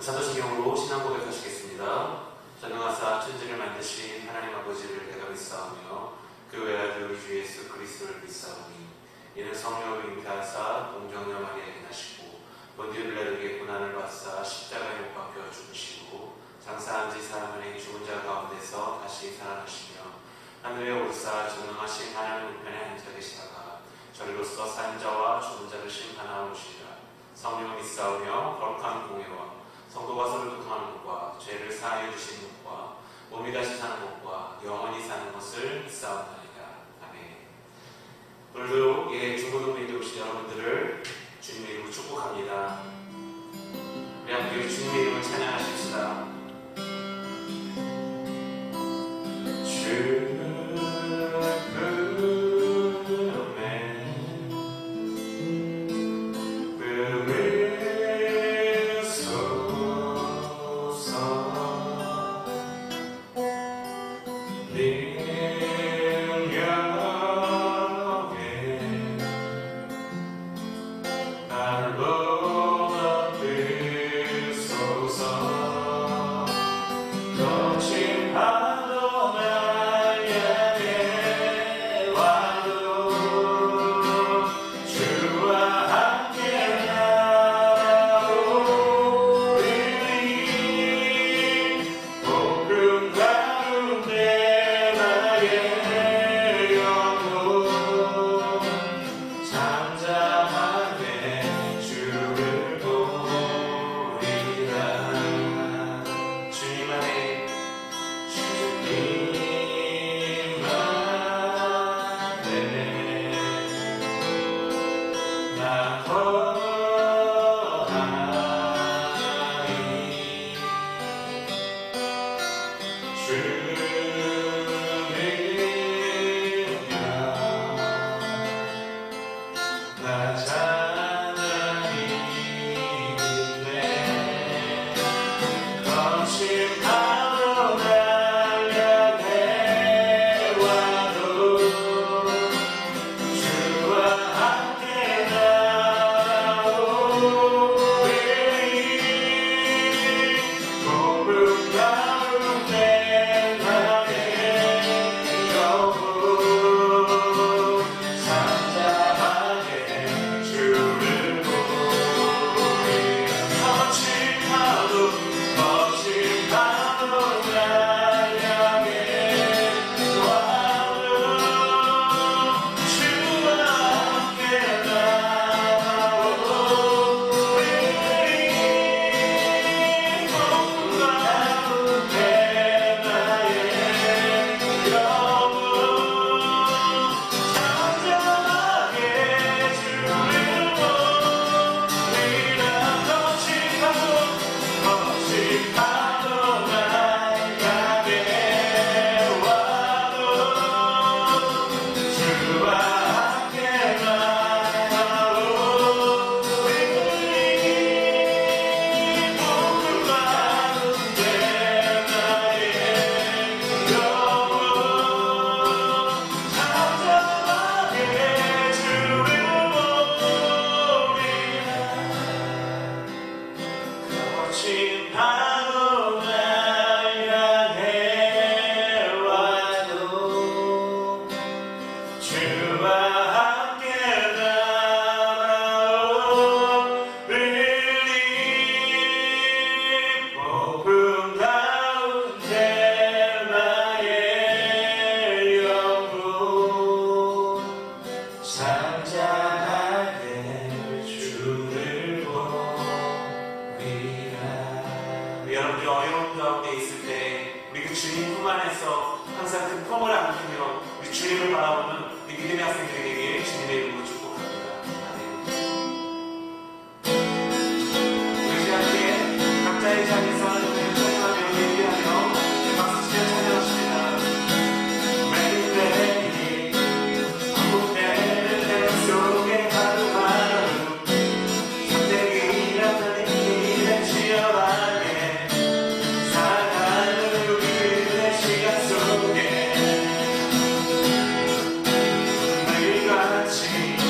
사도신경으로 신앙 고백하시겠습니다. 전능하사 천지를 만드신 하나님 아버지를 내가 믿사오며 그 외아들 우리 주 예수 그리스도를 믿사오니 이는 성령을 잉태하사 동정녀 마리아에게 나시고 본디오 빌라도에게 고난을 받사 십자가에 못 박혀 죽으시고 장사한 지 사흘 만에 죽은 자 가운데서 다시 살아나시며 하늘에 오르사 전능하신 하나님 우편에 앉아 계시다가 저리로서 산 자와 죽은 자를 심판하러 오시리라. 성령을 믿사오며 거룩한 공예와 성도가 서로 교통하는 것과 죄를 사하여 주시는 것과 몸이 다시 사는 것과 영원히 사는 것을 믿사옵나이다. 아멘. 오늘도 중고등부에 오신 여러분들을 주님의 이름으로 축복합니다. 우리 함께 주님의 이름을 찬양하십시다. 주는 주님을 바라보는 우리 믿음의 학생들에게 주님의 이름으로 축복합니다. 아멘. 우리 함께 각자의 자리에서 하나님을 찬양하며 예배하며 박수 치며 찬양하십니다. 매일매일 반복되는 속에 하루하루 선택이 나타낸 길에 치열하게 살아가는 우리들의 시간 속에 같이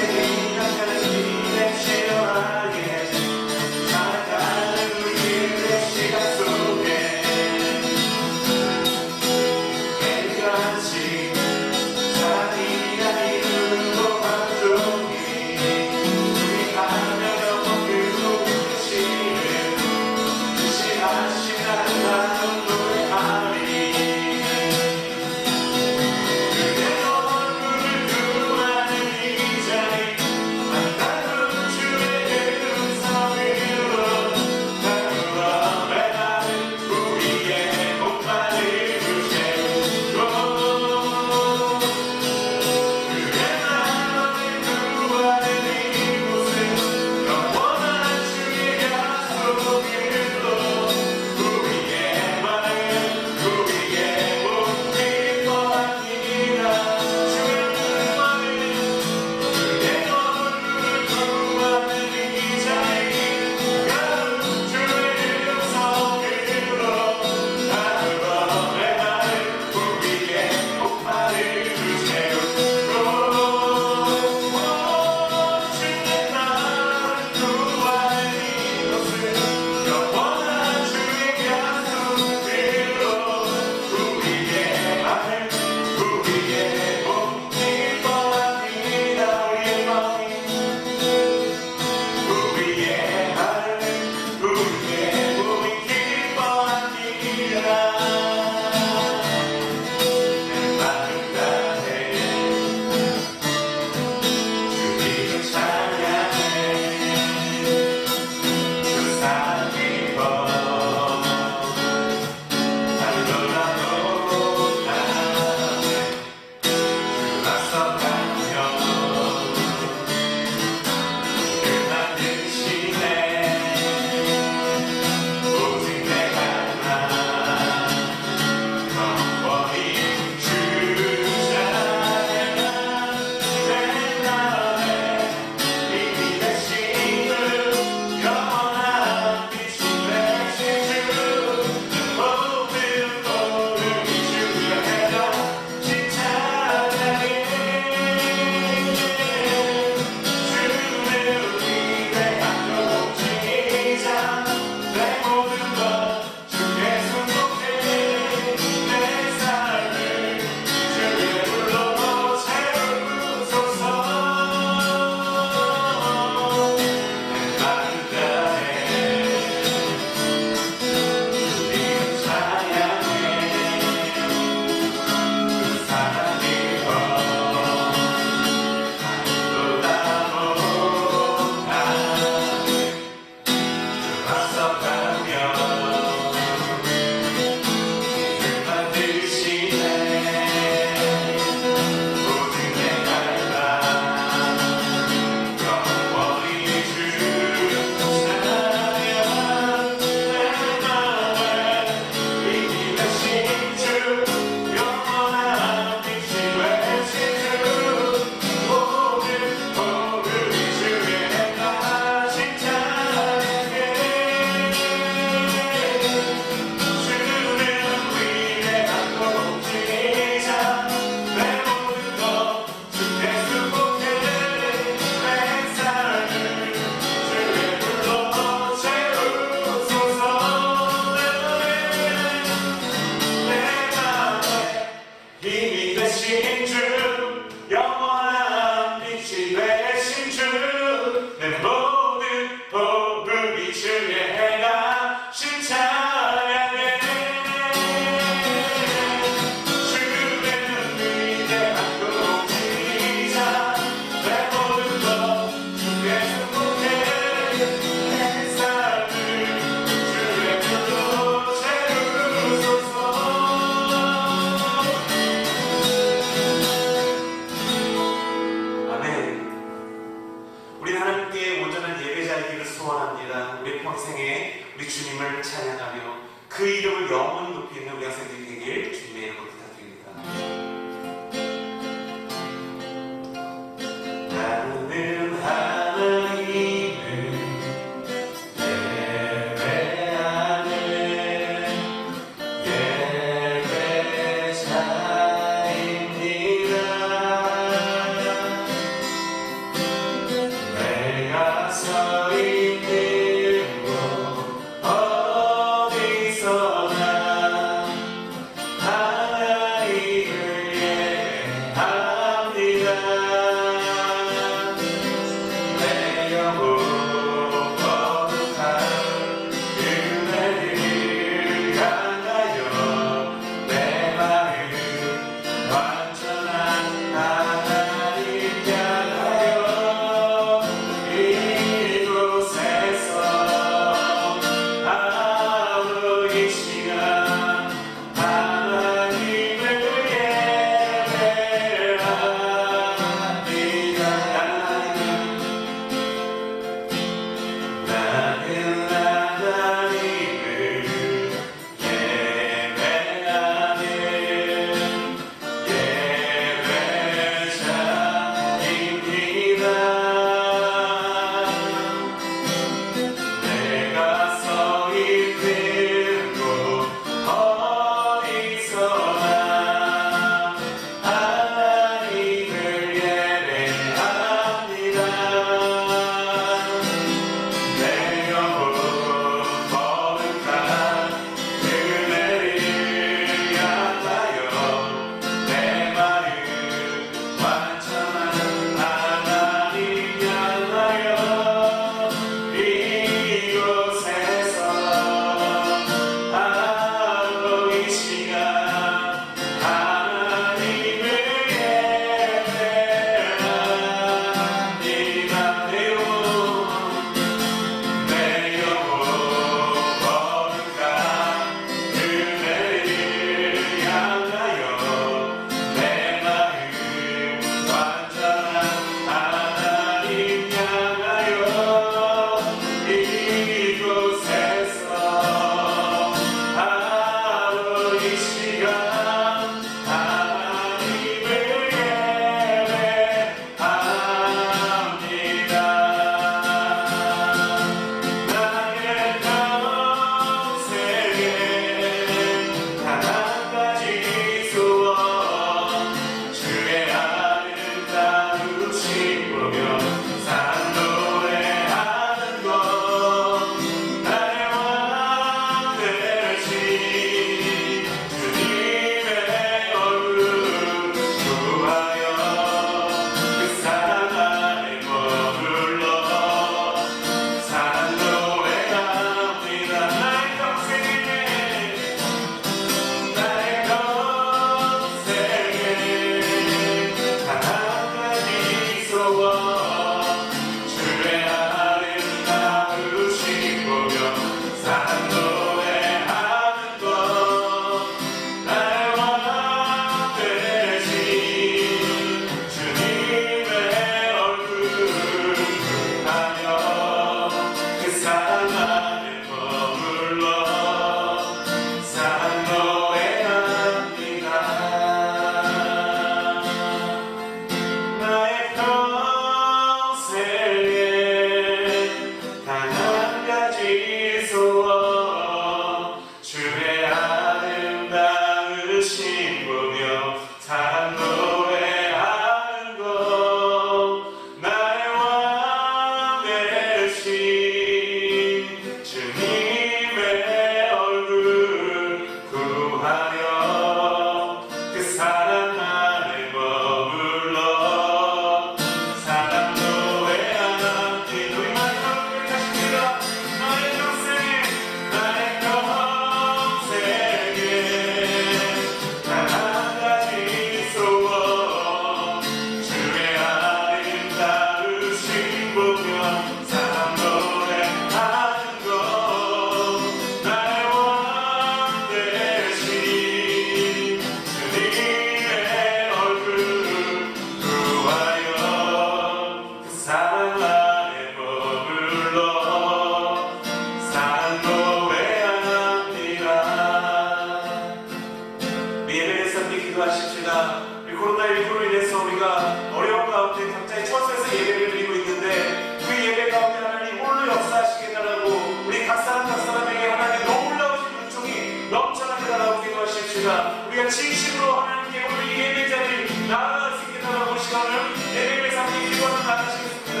원합니다. 코로나19로 인해서 우리가 어려운 가운데 각자의 처소에서 예배를 드리고 있는데 그 예배 가운데 하나님 홀로 역사하시겠다라고 우리 각 사람에게 하나님 놀라우신 은총이 넘쳐나게 달아오게 도와주십시다. 우리가 진심으로 하나님께 오늘 이 예배 자리를 나아갈 수 있게 달아오고 시간을 예배를 삼기 기도하는 나가시겠습니다.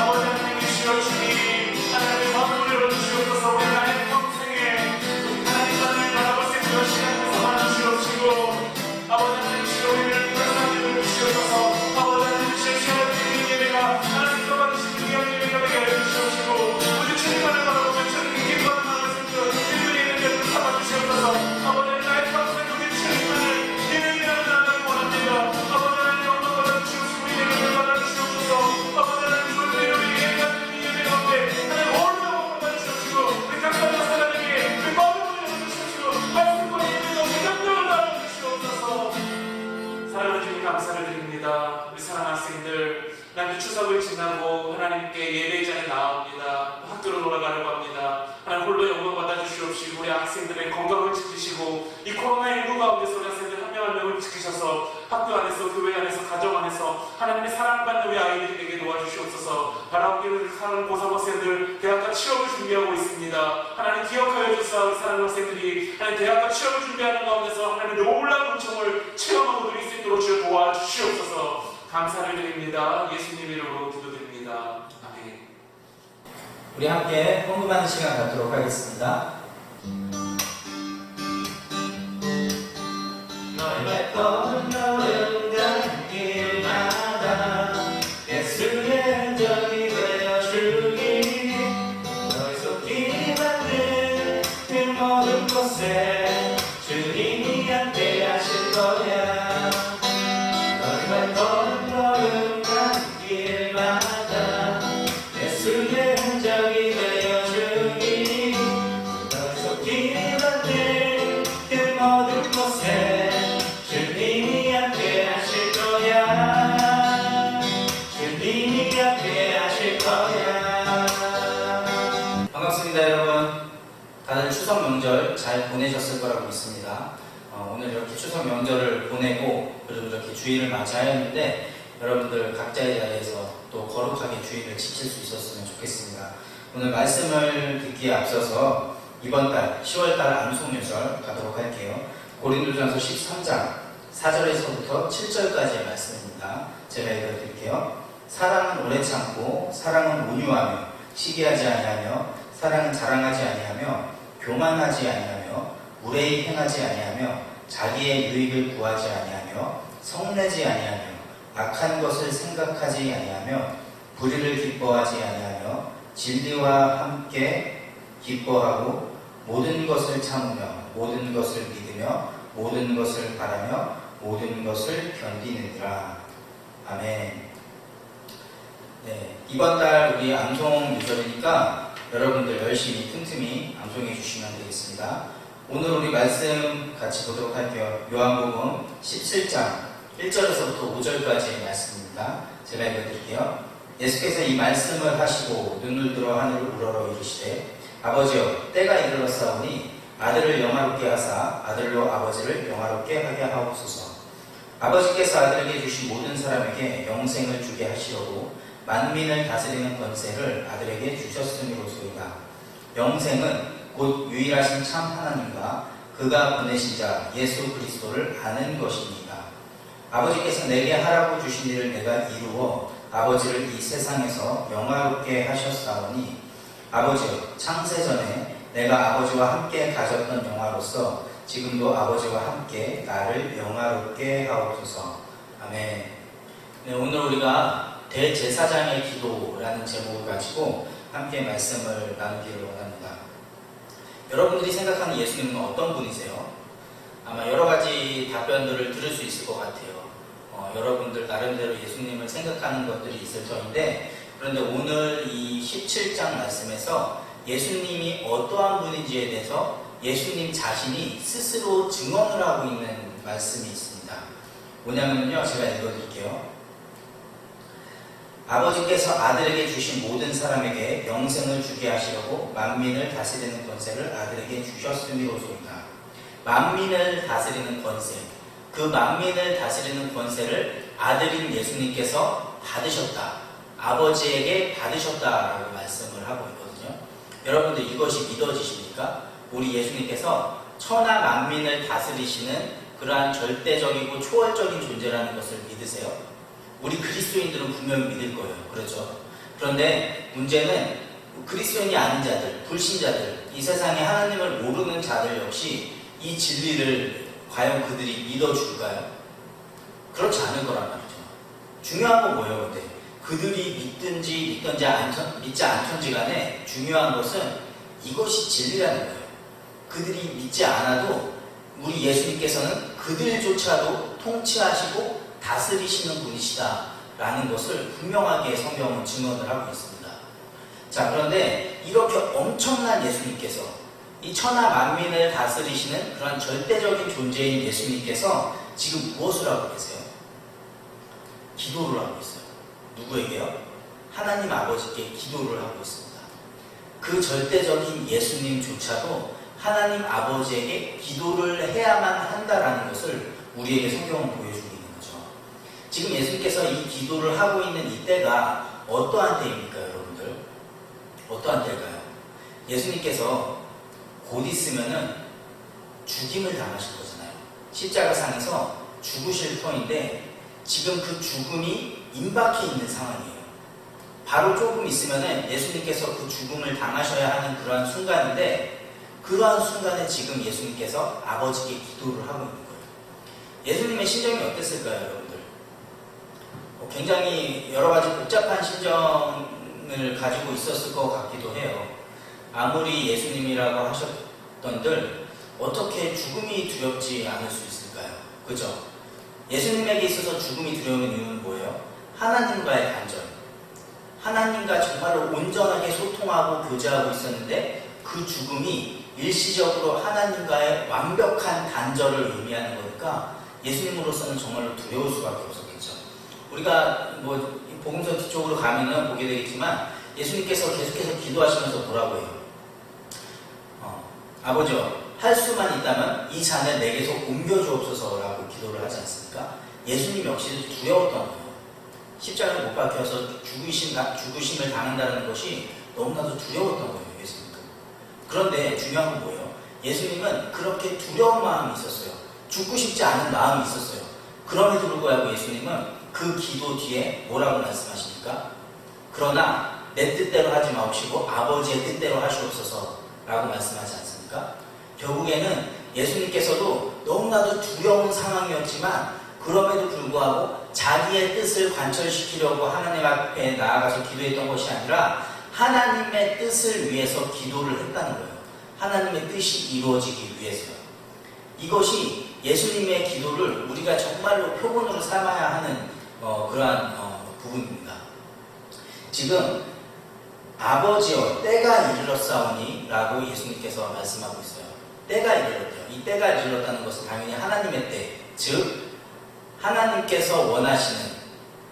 아버지 하나님 주시오 주님 하나님의 마음을 열어주시옵소서. 우리 나의 평생에 하나님만을 바라볼 수 있는 시간을 삼아주시옵시고 아버지 하나님 주시오 우리를 불쌍히 여겨주시옵소서. 아버지 하나님 주시오 시간을 드리는 예배가 하나님과 받으시는 귀한 예배가 되게 해주시옵시고 우리 주님만을 바라보며 주님께 기도하는 마음을 생겨 주님의 예배를 삼아주시옵소서. 아버지 하나님 나의 평생 우리 주님만을 예배하는 나라를 원합니다. 아버지 하나님 영광 받아주시옵시고 우리 예배를 받아주시옵소서. 아버지 하나님 주님의 우리 예배하는 이 예배 가운데 하나님 홀로 받아주시옵시고 우리 각 사람에게 그 마음을 열어주시옵시고 말씀과 예배가 우리 감동을 나눠주시옵소서. 사랑하는 주님 감사를 드립니다. 우리 사랑하는 학생들 하나님 추석을 지나고 하나님께 예배 자리에 나옵니다. 학교로 돌아가려고 합니다. 하나님 홀로 영광 받아주시옵시고 우리 학생들의 건강을 지키시고 이 코로나19 가운데서 우리 학생들 한 명 한 명을 지키셔서 학교 안에서 교회 안에서 가정 안에서 하나님의 사랑받는 우리 아이들이 되게 도와주시옵소서. 바라보기를 사랑하는 고삼학생들 대학과 취업을 준비하고 있습니다. 하나님 기억하여 주사 우리 사랑하는 학생들이 하나님 대학과 취업을 준비하는 가운데서 하나님의 놀라운 은총을 체험하고 누릴 수 있도록 주여 도와주시옵소서. 감사를 드립니다. 예수님 이름으로 기도드립니다. 아멘. 우리 함께 헌금하는 시간 갖도록 하겠습니다. 너희가 떠는 여름 가는 길마다 예수의 흔적이 되어주기 너희 손길이 닿는 그 모든 곳에 주님이 함께하실 거야. 너희가 떠는 여름 가는 길마다 예수의 흔적이 되어주기 너희 손길이 닿는 그 모든 곳에 주님이 함께 하실 거야. 주님이 함께 하실 거야. 반갑습니다 여러분. 다들 추석 명절 잘 보내셨을 거라고 믿습니다. 오늘 이렇게 추석 명절을 보내고 그리고 이렇게 주일을 맞이하였는데 여러분들 각자의 자리에서 또 거룩하게 주일을 지킬 수 있었으면 좋겠습니다. 오늘 말씀을 듣기에 앞서서 이번 달 10월 달 암송유절 가도록 할게요. 고린도전서 13장 4절에서부터 7절까지의 말씀입니다. 제가 읽어드릴게요. 사랑은 오래 참고 사랑은 온유하며 시기하지 아니하며 사랑은 자랑하지 아니하며 교만하지 아니하며 무례히 행하지 아니하며 자기의 유익을 구하지 아니하며 성내지 아니하며 악한 것을 생각하지 아니하며 불의를 기뻐하지 아니하며 진리와 함께 기뻐하고 모든 것을 참으며 모든 것을 믿으며 모든 것을 바라며 모든 것을 견디느니라. 아멘. 네, 이번 달 우리 암송 유절이니까 여러분들 열심히 틈틈이 암송해 주시면 되겠습니다. 오늘 우리 말씀 같이 보도록 할게요. 요한복음 17장 1절에서부터 5절까지의 말씀입니다. 제가 읽어드릴게요. 예수께서 이 말씀을 하시고 눈을 들어 하늘을 우러러 이르시되 아버지여 때가 이르렀사오니 아들을 영화롭게 하사 아들로 아버지를 영화롭게 하게 하옵소서. 아버지께서 아들에게 주신 모든 사람에게 영생을 주게 하시려고 만민을 다스리는 권세를 아들에게 주셨음이로소이다. 영생은 곧 유일하신 참 하나님과 그가 보내신 자 예수 그리스도를 아는 것입니다. 아버지께서 내게 하라고 주신 일을 내가 이루어 아버지를 이 세상에서 영화롭게 하셨사오니 아버지여 창세전에 내가 아버지와 함께 가졌던 영화로서 지금도 아버지와 함께 나를 영화롭게 하옵소서. 아멘. 네, 오늘 우리가 대제사장의 기도라는 제목을 가지고 함께 말씀을 나누기를 원합니다. 여러분들이 생각하는 예수님은 어떤 분이세요? 아마 여러 가지 답변들을 들을 수 있을 것 같아요. 여러분들 나름대로 예수님을 생각하는 것들이 있을 터인데 그런데 오늘 이 17장 말씀에서 예수님이 어떠한 분인지에 대해서 예수님 자신이 스스로 증언을 하고 있는 말씀이 있습니다. 뭐냐면요, 제가 읽어드릴게요. 아버지께서 아들에게 주신 모든 사람에게 영생을 주게 하시려고 만민을 다스리는 권세를 아들에게 주셨음이로소이다. 만민을 다스리는 권세. 그 만민을 다스리는 권세를 아들인 예수님께서 받으셨다. 아버지에게 받으셨다라고 말씀을 하고 있거든요. 여러분들 이것이 믿어지십니까? 우리 예수님께서 천하 만민을 다스리시는 그러한 절대적이고 초월적인 존재라는 것을 믿으세요? 우리 그리스도인들은 분명히 믿을 거예요. 그렇죠? 그런데 문제는 그리스도인이 아닌 자들, 불신자들, 이 세상에 하나님을 모르는 자들 역시 이 진리를 과연 그들이 믿어줄까요? 그렇지 않을 거란 말이죠. 중요한 건 뭐예요, 근데? 그들이 믿든지 믿지 않던지 간에 중요한 것은 이것이 진리라는 거예요. 그들이 믿지 않아도 우리 예수님께서는 그들조차도 통치하시고 다스리시는 분이시다라는 것을 분명하게 성경은 증언을 하고 있습니다. 자, 그런데 이렇게 엄청난 예수님께서 이 천하 만민을 다스리시는 그런 절대적인 존재인 예수님께서 지금 무엇을 하고 계세요? 기도를 하고 있어요. 누구에게요? 하나님 아버지께 기도를 하고 있습니다. 그 절대적인 예수님조차도 하나님 아버지에게 기도를 해야만 한다라는 것을 우리에게 성경은 보여주고 있는 거죠. 지금 예수님께서 이 기도를 하고 있는 이때가 어떠한 때입니까, 여러분들? 어떠한 때일까요? 예수님께서 곧 있으면은 죽임을 당하실 거잖아요. 십자가상에서 죽으실 터인데 지금 그 죽음이 임박해 있는 상황이에요. 바로 조금 있으면은 예수님께서 그 죽음을 당하셔야 하는 그러한 순간인데 그러한 순간에 지금 예수님께서 아버지께 기도를 하고 있는 거예요. 예수님의 심정이 어땠을까요, 여러분들? 굉장히 여러 가지 복잡한 심정을 가지고 있었을 것 같기도 해요. 아무리 예수님이라고 하셨던들 어떻게 죽음이 두렵지 않을 수 있을까요? 그죠? 예수님에게 있어서 죽음이 두려운 이유는 뭐예요? 하나님과의 단절. 하나님과 정말로 온전하게 소통하고 교제하고 있었는데 그 죽음이 일시적으로 하나님과의 완벽한 단절을 의미하는 거니까 예수님으로서는 정말로 두려울 수밖에 없었겠죠. 우리가 복음서 뒤쪽으로 가면은 보게 되겠지만 예수님께서 계속해서 기도하시면서 뭐라고 해요? 아버지요, 할 수만 있다면 이 잔을 내게서 옮겨주옵소서라고 기도를 하지 않습니까? 예수님 역시 두려웠던 거예요. 십자가에 못 박혀서 죽으심을 당한다는 것이 너무나도 두려웠던 거예요, 예수님은. 그런데 중요한 건 뭐예요? 예수님은 그렇게 두려운 마음이 있었어요. 죽고 싶지 않은 마음이 있었어요. 그럼에도 불구하고 예수님은 그 기도 뒤에 뭐라고 말씀하십니까? 그러나 내 뜻대로 하지 마옵시고 아버지의 뜻대로 하시옵소서라고 말씀하지 않습니까? 결국에는 예수님께서도 너무나도 두려운 상황이었지만 그럼에도 불구하고 자기의 뜻을 관철시키려고 하나님 앞에 나아가서 기도했던 것이 아니라 하나님의 뜻을 위해서 기도를 했다는 거예요. 하나님의 뜻이 이루어지기 위해서요. 이것이 예수님의 기도를 우리가 정말로 표본으로 삼아야 하는 그러한 부분입니다. 지금 아버지여 때가 이르렀사오니 라고 예수님께서 말씀하고 있어요. 때가 이르렀대요. 이 때가 이르렀다는 것은 당연히 하나님의 때, 즉 하나님께서 원하시는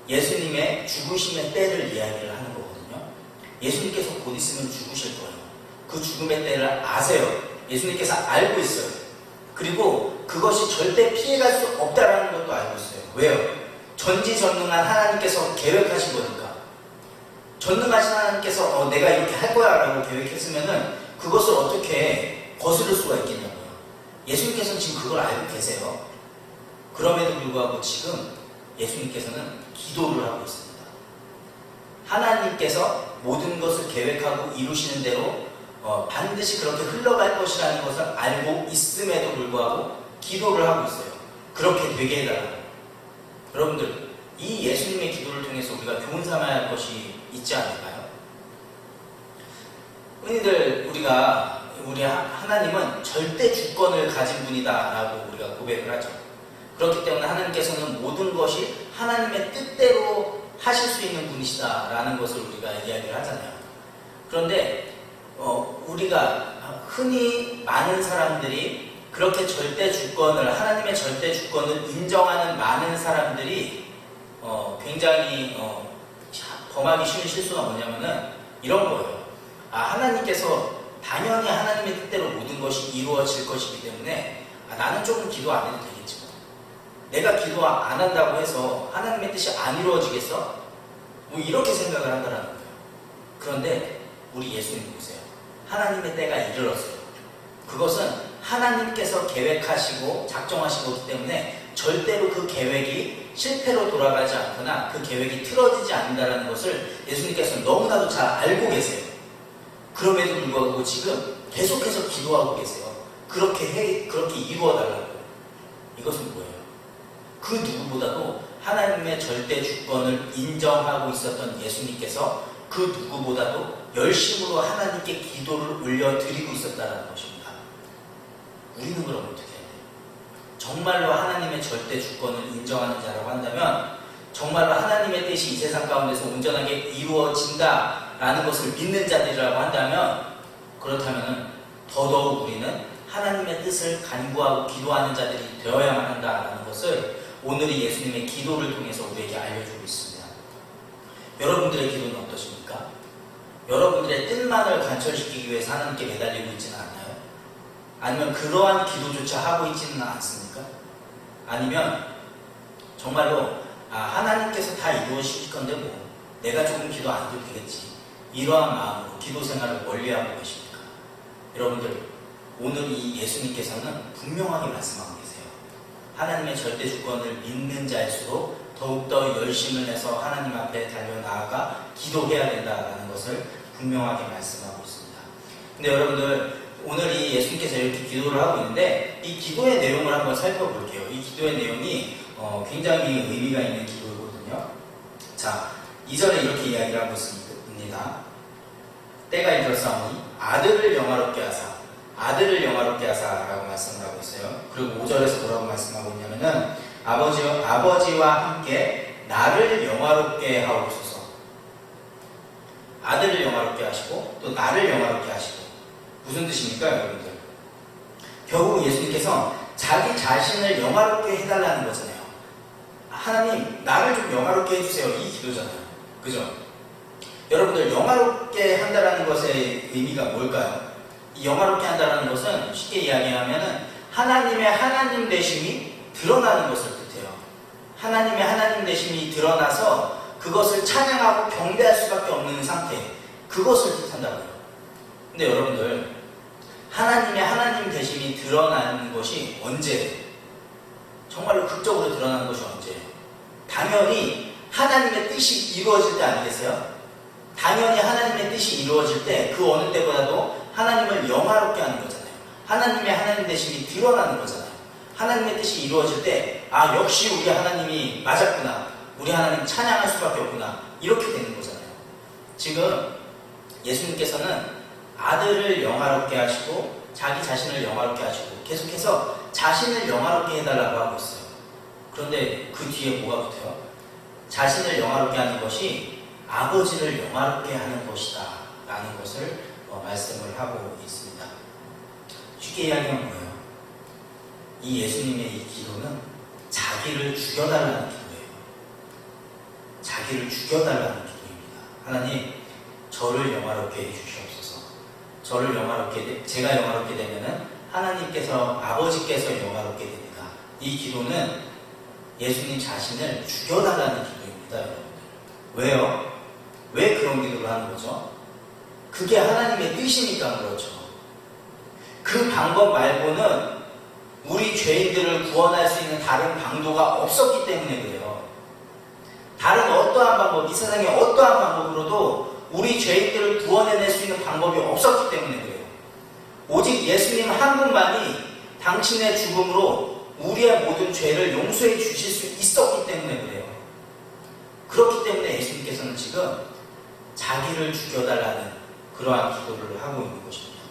예수님의 죽으심의 때를 이야기를 하는 거거든요. 예수님께서 곧 있으면 죽으실 거예요. 그 죽음의 때를 아세요. 예수님께서 알고 있어요. 그리고 그것이 절대 피해갈 수 없다라는 것도 알고 있어요. 왜요? 전지전능한 하나님께서 계획하신 거니까. 전능하신 하나님께서 내가 이렇게 할 거야 라고 계획했으면은 그것을 어떻게 거스를 수가 있겠냐고요. 예수님께서는 지금 그걸 알고 계세요. 그럼에도 불구하고 지금 예수님께서는 기도를 하고 있습니다. 하나님께서 모든 것을 계획하고 이루시는 대로 반드시 그렇게 흘러갈 것이라는 것을 알고 있음에도 불구하고 기도를 하고 있어요. 그렇게 되게 해달라고. 여러분들, 이 예수님의 기도를 통해서 우리가 교훈 삼아야 할 것이 있지 않을까요? 흔히들 우리 하나님은 절대 주권을 가진 분이다라고 우리가 고백을 하죠. 그렇기 때문에 하나님께서는 모든 것이 하나님의 뜻대로 하실 수 있는 분이시다라는 것을 우리가 이야기를 하잖아요. 그런데 우리가 흔히 많은 사람들이 그렇게 하나님의 절대 주권을 인정하는 많은 사람들이 굉장히 범하기 쉬운 실수가 뭐냐면은 이런 거예요. 하나님께서 당연히 하나님의 뜻대로 모든 것이 이루어질 것이기 때문에 나는 조금 기도 안 해도 되겠지 뭐. 내가 기도 안 한다고 해서 하나님의 뜻이 안 이루어지겠어? 뭐 이렇게 생각을 한다는 거예요. 그런데 우리 예수님 보세요. 하나님의 때가 이르렀어요. 그것은 하나님께서 계획하시고 작정하신 거기 때문에 절대로 그 계획이 실패로 돌아가지 않거나 그 계획이 틀어지지 않는다는 것을 예수님께서는 너무나도 잘 알고 계세요. 그럼에도 불구하고 지금 계속해서 기도하고 계세요. 그렇게 이루어달라고. 이것은 뭐예요? 그 누구보다도 하나님의 절대 주권을 인정하고 있었던 예수님께서 그 누구보다도 열심으로 하나님께 기도를 올려드리고 있었다는 것입니다. 우리는 그럼 어떻게 해야 돼요? 정말로 하나님의 절대 주권을 인정하는 자라고 한다면, 정말로 하나님의 뜻이 이 세상 가운데서 온전하게 이루어진다라는 것을 믿는 자들이라고 한다면, 그렇다면 더더욱 우리는 하나님의 뜻을 간구하고 기도하는 자들이 되어야만 한다라는 것을 오늘의 예수님의 기도를 통해서 우리에게 알려주고 있습니다. 여러분들의 기도는 어떠십니까? 여러분들의 뜻만을 관철시키기 위해서 하나님께 매달리고 있지는 않나요? 아니면 그러한 기도조차 하고 있지는 않습니까? 아니면 정말로 하나님께서 다 이루어주실 건데 뭐 내가 조금 기도 안 해도 되겠지, 이러한 마음으로 기도 생활을 멀리하고 계십니까? 여러분들, 오늘 이 예수님께서는 분명하게 말씀하고 계세요. 하나님의 절대 주권을 믿는 자일수록 더욱더 열심을 내서 하나님 앞에 달려나아가 기도해야 된다는 것을 분명하게 말씀하고 있습니다. 근데 여러분들, 오늘 이 예수님께서 이렇게 기도를 하고 있는데 이 기도의 내용을 한번 살펴볼게요. 이 기도의 내용이 굉장히 의미가 있는 기도거든요. 자, 2절에 이렇게 이야기를 하고 있습니다. 때가 이르렀사오니 아들을 영화롭게 하사, 아들을 영화롭게 하사라고 말씀을 하고 있어요. 그리고 5절에서 뭐라고 말씀하고 있냐면은 아버지와 함께 나를 영화롭게 하옵소서. 아들을 영화롭게 하시고 또 나를 영화롭게 하시고. 무슨 뜻입니까, 여러분들? 결국 예수님께서 자기 자신을 영화롭게 해달라는 거잖아요. 하나님, 나를 좀 영화롭게 해주세요, 이 기도잖아요. 그죠? 여러분들, 영화롭게 한다는 것의 의미가 뭘까요? 이 영화롭게 한다는 것은 쉽게 이야기하면 하나님의 하나님 되심이 드러나는 것을 뜻해요. 하나님의 하나님 되심이 드러나서 그것을 찬양하고 경배할 수밖에 없는 상태, 그것을 뜻한다고요. 근데 여러분들, 하나님의 하나님 되심이 드러나는 것이 언제예요? 정말로 극적으로 드러나는 것이 언제예요? 당연히 하나님의 뜻이 이루어질 때 아니겠어요? 당연히 하나님의 뜻이 이루어질 때 그 어느 때보다도 하나님을 영화롭게 하는 거잖아요. 하나님의 하나님 되심이 드러나는 거잖아요. 하나님의 뜻이 이루어질 때 역시 우리 하나님이 맞았구나, 우리 하나님 찬양할 수밖에 없구나, 이렇게 되는 거잖아요. 지금 예수님께서는 아들을 영화롭게 하시고 자기 자신을 영화롭게 하시고 계속해서 자신을 영화롭게 해달라고 하고 있어요. 그런데 그 뒤에 뭐가 붙어요? 자신을 영화롭게 하는 것이 아버지를 영화롭게 하는 것이다 라는 것을 말씀을 하고 있습니다. 쉽게 이야기하면 뭐예요? 이 예수님의 이 기도는 자기를 죽여달라는 기도예요. 자기를 죽여달라는 기도입니다. 하나님, 저를 영화롭게 해주시옵소서. 저를 제가 영화롭게 되면은 하나님께서, 아버지께서 영화롭게 됩니다. 이 기도는 예수님 자신을 죽여달라는 기도입니다, 여러분들. 왜요? 왜 그런 기도를 하는 거죠? 그게 하나님의 뜻이니까 그렇죠. 그 방법 말고는 우리 죄인들을 구원할 수 있는 다른 방도가 없었기 때문에 그래요. 다른 어떠한 방법, 이 세상의 어떠한 방법으로도 우리 죄인들을 구원해낼 수 있는 방법이 없었기 때문에 그래요. 오직 예수님 한 분만이 당신의 죽음으로 우리의 모든 죄를 용서해 주실 수 있었기 때문에 그래요. 그렇기 때문에 예수님께서는 지금 자기를 죽여달라는 그러한 기도를 하고 있는 것입니다.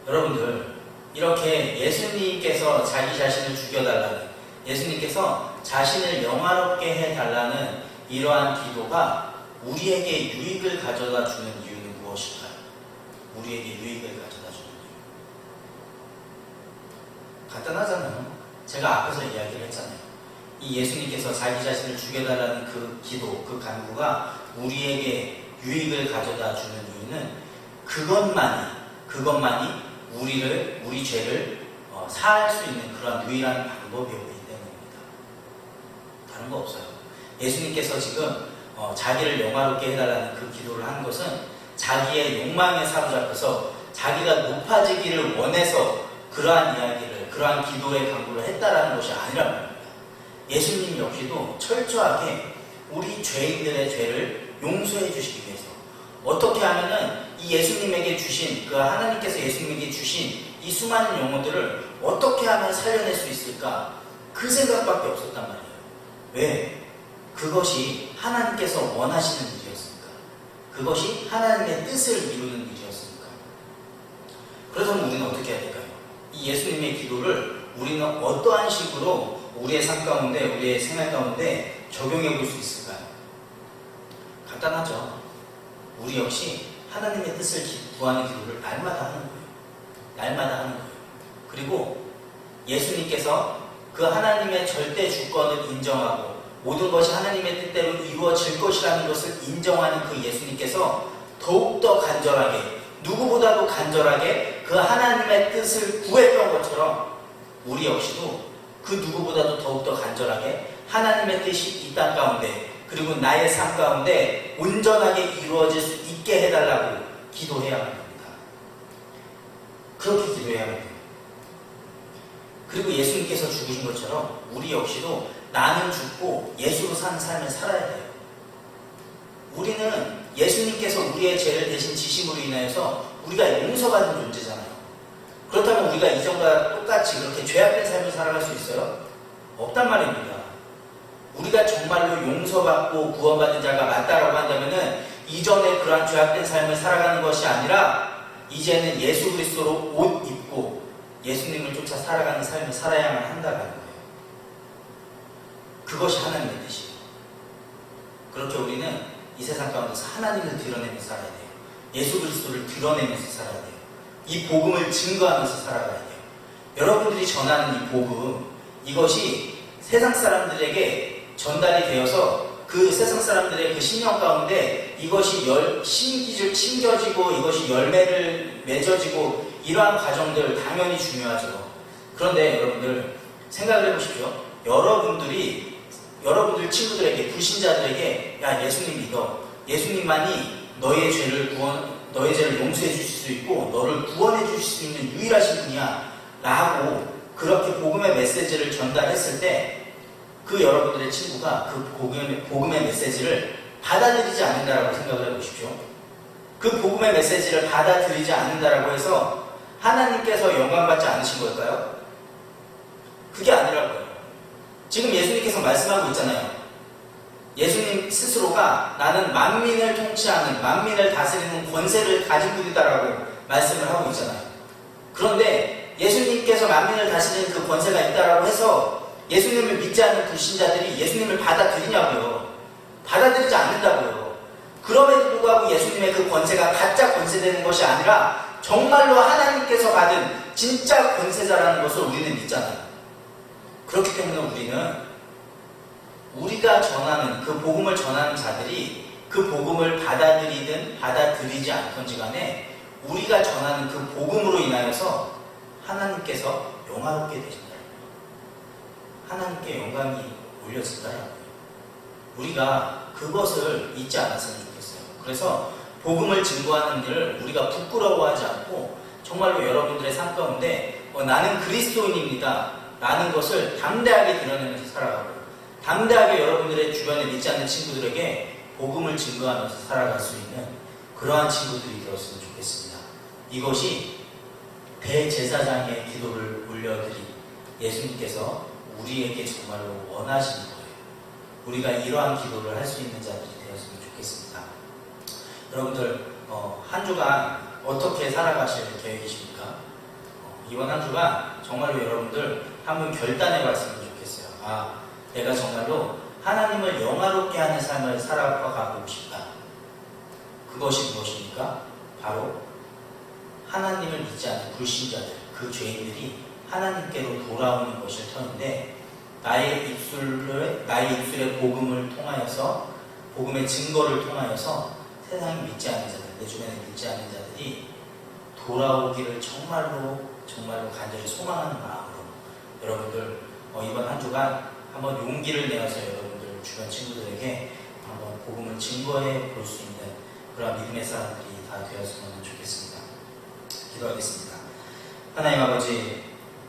여러분들, 이렇게 예수님께서 자기 자신을 죽여달라는, 예수님께서 자신을 영화롭게 해달라는 이러한 기도가 우리에게 유익을 가져다 주는 이유는 무엇일까요? 우리에게 유익을 가져다 주는 이유. 간단하잖아요. 제가 앞에서 이야기를 했잖아요. 이 예수님께서 자기 자신을 죽여달라는 그 기도, 그 간구가 우리에게 유익을 가져다 주는 이유는 그것만이 우리 죄를 살 수 있는 그런 유일한 방법이었기 때문입니다. 다른 거 없어요. 예수님께서 지금 자기를 영화롭게 해달라는 그 기도를 한 것은 자기의 욕망에 사로잡혀서 자기가 높아지기를 원해서 그러한 이야기를, 그러한 기도의 강구를 했다라는 것이 아니란 말입니다. 예수님 역시도 철저하게 우리 죄인들의 죄를 용서해 주시기 위해서 어떻게 하면은 이 예수님에게 주신, 그 하나님께서 예수님에게 주신 이 수많은 영혼들을 어떻게 하면 살려낼 수 있을까? 그 생각밖에 없었단 말이에요. 왜? 그것이 하나님께서 원하시는 일이었으니까. 그것이 하나님의 뜻을 이루는 일이었으니까. 그렇다면 우리는 어떻게 해야 될까요? 이 예수님의 기도를 우리는 어떠한 식으로 우리의 삶 가운데, 우리의 생활 가운데 적용해 볼 수 있을까요? 간단하죠. 우리 역시 하나님의 뜻을 구하는 기도를 날마다 하는 거예요. 날마다 하는 거예요. 그리고 예수님께서 그 하나님의 절대 주권을 인정하고 모든 것이 하나님의 뜻대로 이루어질 것이라는 것을 인정하는 그 예수님께서 더욱더 간절하게, 누구보다도 간절하게 그 하나님의 뜻을 구했던 것처럼 우리 역시도 그 누구보다도 더욱더 간절하게 하나님의 뜻이 이 땅 가운데, 그리고 나의 삶 가운데 온전하게 이루어질 수 있게 해달라고 기도해야만 합니다. 그렇게 기도해야만 해요. 그리고 예수님께서 죽으신 것처럼 우리 역시도 나는 죽고 예수로 사는 삶을 살아야 돼요. 우리는 예수님께서 우리의 죄를 대신 지심으로 인하여서 우리가 용서받은 존재잖아요. 그렇다면 우리가 이전과 똑같이 그렇게 죄악된 삶을 살아갈 수 있어요? 없단 말입니다. 우리가 정말로 용서받고 구원받은 자가 맞다라고 한다면은 이전에 그러한 죄악된 삶을 살아가는 것이 아니라 이제는 예수 그리스도로 옷 입고 예수님을 쫓아 살아가는 삶을 살아야만 한다는 거예요. 그것이 하나님의 뜻이에요. 그렇게 우리는 이 세상 가운데서 하나님을 드러내면서 살아야 돼요. 예수 그리스도를 드러내면서 살아야 돼요. 이 복음을 증거하면서 살아가야 돼요. 여러분들이 전하는 이 복음, 이것이 세상 사람들에게 전달이 되어서 그 세상 사람들의 그 신령 가운데 이것이 심겨지고 이것이 열매를 맺어지고 이러한 과정들 당연히 중요하죠. 그런데 여러분들 생각을 해보십시오. 여러분들 친구들에게, 불신자들에게 야, 예수님 믿어. 예수님만이 너의 죄를 용서해 주실 수 있고 너를 구원해 주실 수 있는 유일하신 분이야 라고 그렇게 복음의 메시지를 전달했을 때 그 여러분들의 친구가 그 복음의 메시지를 받아들이지 않는다라고 생각을 해보십시오. 그 복음의 메시지를 받아들이지 않는다라고 해서 하나님께서 영광받지 않으신 걸까요? 그게 아니라고요. 지금 예수님께서 말씀하고 있잖아요. 예수님 스스로가 나는 만민을 통치하는, 만민을 다스리는 권세를 가진 분이다라고 말씀을 하고 있잖아요. 그런데 예수님께서 만민을 다스리는 그 권세가 있다라고 해서 예수님을 믿지 않는 불신자들이 예수님을 받아들이냐고요. 받아들이지 않는다고요. 그럼에도 불구하고 예수님의 그 권세가 가짜 권세되는 것이 아니라 정말로 하나님께서 받은 진짜 권세자라는 것을 우리는 믿잖아요. 그렇기 때문에 우리는 우리가 전하는 그 복음을 전하는 자들이 그 복음을 받아들이든 받아들이지 않던지 간에 우리가 전하는 그 복음으로 인하여서 하나님께서 영화롭게 되신다. 하나님께 영광이 올려진다. 우리가 그것을 잊지 않았으면 좋겠어요. 그래서 복음을 증거하는 일을 우리가 부끄러워하지 않고 정말로 여러분들의 삶 가운데 나는 그리스도인입니다 라는 것을 담대하게 드러내면서 살아가고 담대하게 여러분들의 주변에 믿지 않는 친구들에게 복음을 증거하면서 살아갈 수 있는 그러한 친구들이 되었으면 좋겠습니다. 이것이 대제사장의 기도를 올려드린 예수님께서 우리에게 정말로 원하시는 거예요. 우리가 이러한 기도를 할 수 있는 자들이 되었으면 좋겠습니다. 여러분들 한 주간 어떻게 살아가실 계획이십니까? 이번 한 주간 정말로 여러분들 한번 결단해 봤으면 좋겠어요. 아, 내가 정말로 하나님을 영화롭게 하는 삶을 살아가고 싶다. 그것이 무엇입니까? 바로 하나님을 믿지 않는 불신자들, 그 죄인들이 하나님께로 돌아오는 것일 터인데 나의 입술의 복음을 통하여서 복음의 증거를 통하여서 세상에 믿지 않는 자들, 내 주변에 믿지 않는 자들이 돌아오기를 정말로 정말로 간절히 소망하는 마음으로 여러분들 이번 한 주간 한번 용기를 내어서 여러분들 주변 친구들에게 한번 복음을 증거해 볼 수 있는 그런 믿음의 사람들이 다 되었으면 좋겠습니다. 기도하겠습니다. 하나님 아버지,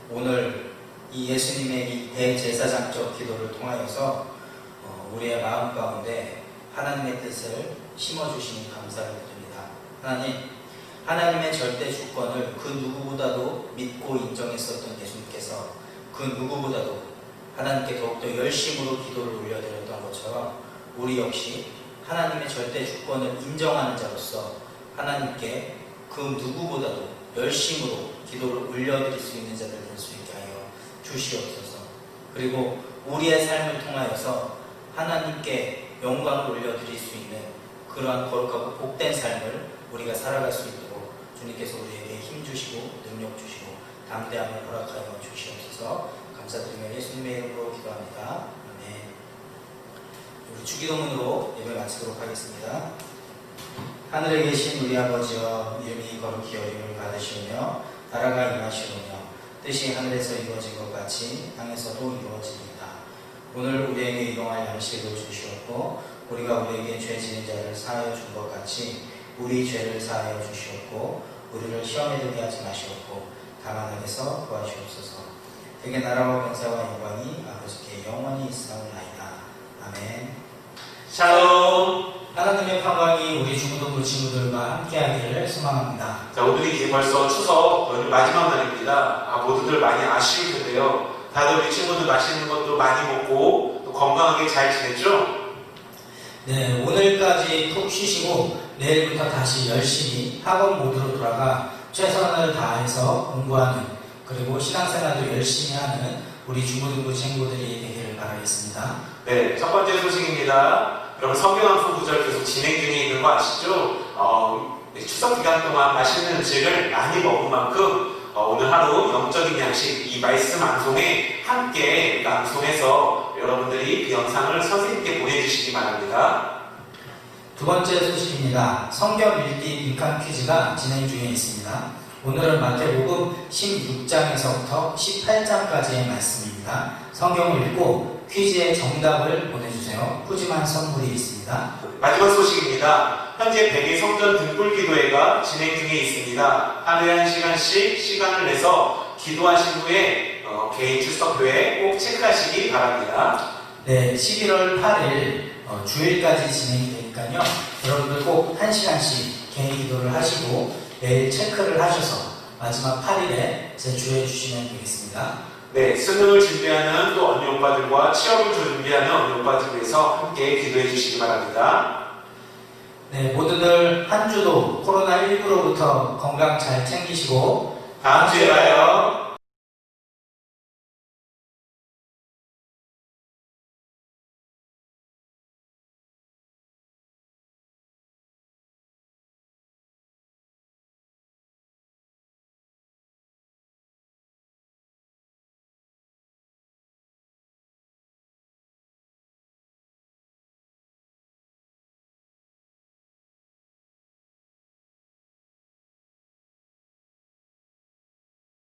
오늘 이 예수님의 이 대제사장적 기도를 통하여서 우리의 마음 가운데 하나님의 뜻을 심어주시니 감사를 드립니다. 하나님의 절대 주권을 그 누구보다도 믿고 인정했었던 예수님께서 그 누구보다도 하나님께 더욱더 열심으로 기도를 올려드렸던 것처럼 우리 역시 하나님의 절대 주권을 인정하는 자로서 하나님께 그 누구보다도 열심으로 기도를 올려드릴 수 있는 자들 될 수 있게 하여 주시옵소서. 그리고 우리의 삶을 통하여서 하나님께 영광을 올려드릴 수 있는 그러한 거룩하고 복된 삶을 우리가 살아갈 수 있도록 주님께서 우리에게 힘주시고 능력 주시고 담대함을 허락하여 주시옵소서. 감사드리며 예수님의 이름으로 기도합니다. 아멘. 우리 주기도문으로 예배 마치도록 하겠습니다. 하늘에 계신 우리 아버지여, 이름이 거룩히 여김을 받으시오며 나라가 임하시오며 뜻이 하늘에서 이루어진 것 같이 땅에서도 이루어집니다. 오늘 우리에게 일용할 양식을 주시옵고 우리가 우리에게 죄 지은 자를 사하여 준 것 같이 우리 죄를 사하여 주시옵고 우리를 시험에 들게 하지 마시옵고 다만 악에서 구하시옵소서. 되게 나라와 권세와 영광이 아버지께 영원히 있사옵나이다. 아멘. 샬롬. 하나님의 평강이 우리 중고등부 친구들과 함께하기를 소망합니다. 자, 오늘이 이제 벌써 추석 오늘 마지막 날입니다. 모두들 많이 아쉬울 텐데요. 다들 우리 친구들 맛있는 것도 많이 먹고 또 건강하게 잘 지냈죠? 네, 오늘까지 푹 쉬시고 내일부터 다시 열심히 학원 모드로 돌아가 최선을 다해서 공부하는 그리고 신앙생활도 열심히 하는 우리 중고등부 친구들이 되기를 바라겠습니다. 네, 첫 번째 소식입니다. 여러분 성경 함수 구절 계속 진행 중에 있는 거 아시죠? 추석 기간 동안 맛있는 음식을 많이 먹은 만큼 오늘 하루 영적인 양식 이 말씀 암송에 함께 암송해서 여러분들이 그 영상을 선생님께 보내주시기 바랍니다. 두 번째 소식입니다. 성경 읽기 빈칸 퀴즈가 진행 중에 있습니다. 오늘은 마태복음 16장에서부터 18장까지의 말씀입니다. 성경을 읽고 퀴즈의 정답을 보내주세요. 푸짐한 선물이 있습니다. 마지막 소식입니다. 현재 백일 성전 등불 기도회가 진행 중에 있습니다. 하루에 1시간씩 시간을 내서 기도하신 후에 개인 출석표에 꼭 체크하시기 바랍니다. 네, 11월 8일 주일까지 진행이 되니까요. 여러분들 꼭 1시간씩 개인 기도를 하시고 매일 체크를 하셔서 마지막 8일에 제출해 주시면 되겠습니다. 네, 수능을 준비하는 또 언니 오빠들과 취업을 준비하는 언니 오빠들 위해서 함께 기도해 주시기 바랍니다. 네, 모두들 한 주도 코로나19로부터 건강 잘 챙기시고 다음 주에 봐요.